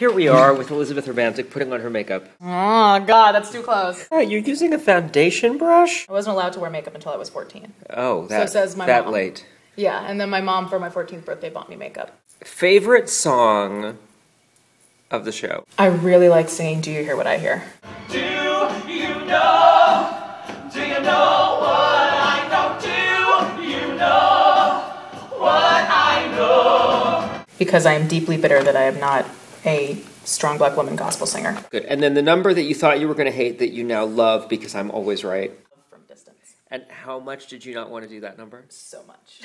Here we are with Elizabeth Romantic putting on her makeup. Oh, God, that's too close. Oh, you're using a foundation brush? I wasn't allowed to wear makeup until I was 14. Oh, So says my that mom. late. Yeah, and then my mom for my 14th birthday bought me makeup. Favorite song of the show? I really like singing Do You Hear What I Hear? Do you know? Do you know what I know? Do you know what I know? Because I am deeply bitter that I am not a strong black woman gospel singer. Good. And then the number that you thought you were going to hate that you now love because I'm always right. From distance. And how much did you not want to do that number? So much.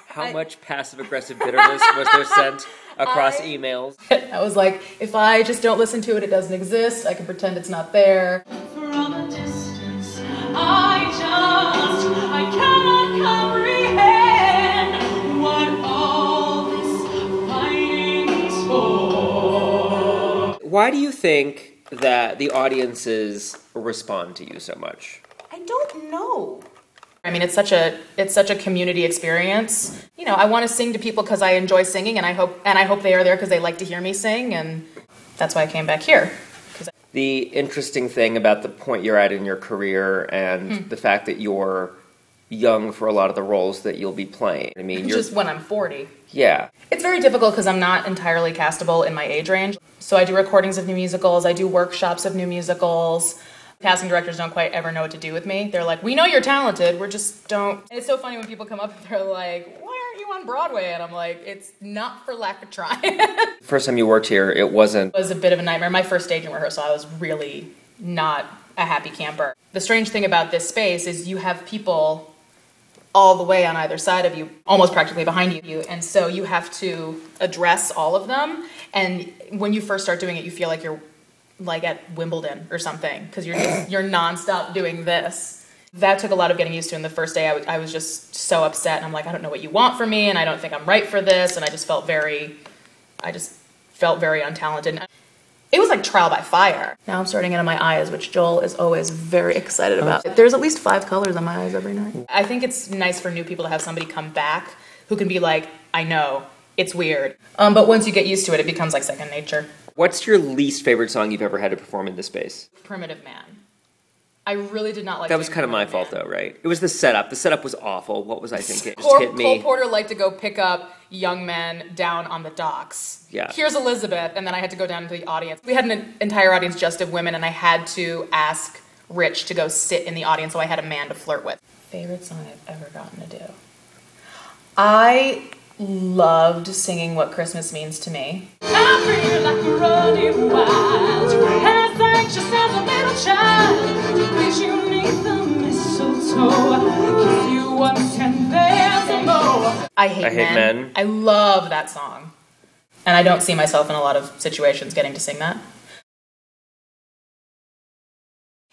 How much passive-aggressive bitterness was there sent across emails? I was like, if I just don't listen to it, it doesn't exist. I can pretend it's not there. From a distance, I cannot comprehend what all this fighting's for. Why do you think that the audiences respond to you so much? I don't know. I mean, it's such a community experience. You know, I want to sing to people because I enjoy singing, and I hope they are there because they like to hear me sing, and that's why I came back here. The interesting thing about the point you're at in your career and the fact that you're young for a lot of the roles that you'll be playing. I mean, Just when I'm 40. Yeah. It's very difficult because I'm not entirely castable in my age range. So I do recordings of new musicals. I do workshops of new musicals. Casting directors don't quite ever know what to do with me. They're like, we know you're talented, we're just don't. And it's so funny when people come up and they're like, why aren't you on Broadway? And I'm like, it's not for lack of trying. First time you worked here, it wasn't. It was a bit of a nightmare. My first staging rehearsal, I was really not a happy camper. The strange thing about this space is you have people all the way on either side of you, almost practically behind you. And so you have to address all of them. And when you first start doing it, you feel like you're like at Wimbledon or something, because you're nonstop doing this. That took a lot of getting used to. In the first day, I was just so upset, and I'm like, I don't know what you want from me, and I don't think I'm right for this, and I just felt very untalented. It was like trial by fire. Now I'm starting into my eyes, which Joel is always very excited about. There's at least 5 colors on my eyes every night. I think it's nice for new people to have somebody come back who can be like, I know, it's weird. But once you get used to it, it becomes like second nature. What's your least favorite song you've ever had to perform in this space? Primitive Man. I really did not like that. Was kind of my fault, though, right? It was the setup. The setup was awful. What was I thinking? It just hit me. Cole Porter liked to go pick up young men down on the docks. Yeah. Here's Elizabeth, and then I had to go down into the audience. We had an entire audience just of women, and I had to ask Rich to go sit in the audience, so I had a man to flirt with. Favorite song I've ever gotten to do? I loved singing What Christmas Means to Me. I feel like we're running wild, as anxious as a little child. Please, you need the mistletoe, kiss you once and there's more. I Hate Men. I love that song. And I don't see myself in a lot of situations getting to sing that.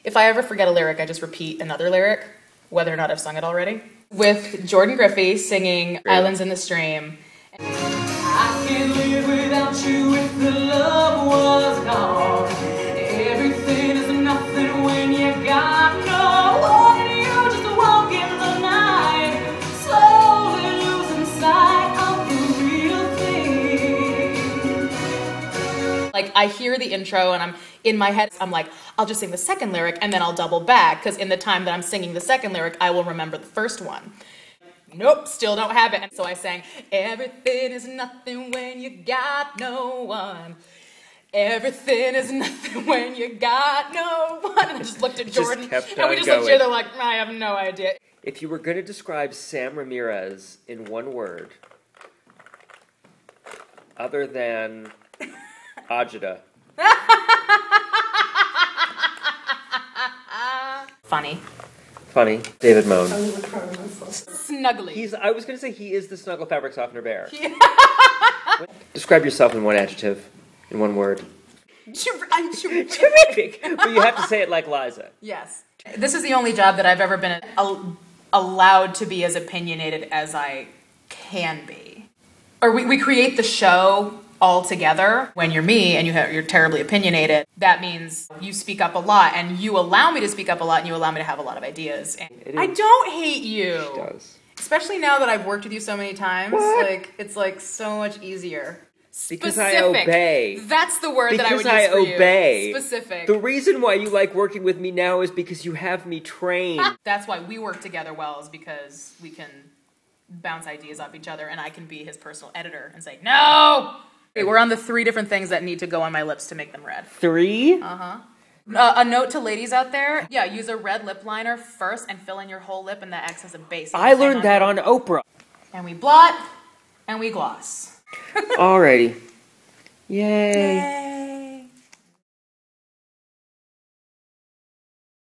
If I ever forget a lyric, I just repeat another lyric, whether or not I've sung it already. With Jordan Griffey singing Islands in the Stream. I can't live without you if the love was gone. Everything is nothing when you got no one. You just walk in the night, slowly losing sight of the real thing. Like, I hear the intro and I'm in my head, I'm like, I'll just sing the second lyric and then I'll double back, because in the time that I'm singing the second lyric, I will remember the first one. Nope, still don't have it. And so I sang, everything is nothing when you got no one. Everything is nothing when you got no one. And I just looked at Jordan, and we just looked at each other like, I have no idea. If you were going to describe Sam Ramirez in one word, other than agita. Funny. David Moan. Snuggly. I was going to say he is the Snuggle Fabric Softener Bear. Describe yourself in one adjective, in one word. Terrific. But you have to say it like Liza. Yes. This is the only job that I've ever been allowed to be as opinionated as I can be. Or we create the show all together. When you're me and you're terribly opinionated, that means you speak up a lot, and you allow me to speak up a lot, and you allow me to have a lot of ideas. And I don't hate you. She does. Especially now that I've worked with you so many times. What? Like, it's like so much easier. Because Specific. I obey. That's the word that I would use Because I for you. obey. Specific. The reason why you like working with me now is because you have me trained. That's why we work together well, is because we can bounce ideas off each other, and I can be his personal editor and say, no! Okay, we're on the 3 different things that need to go on my lips to make them red. 3? A note to ladies out there, yeah, use a red lip liner first and fill in your whole lip, and that acts as a base. I learned that on Oprah. And we blot, and we gloss. Alrighty. Yay.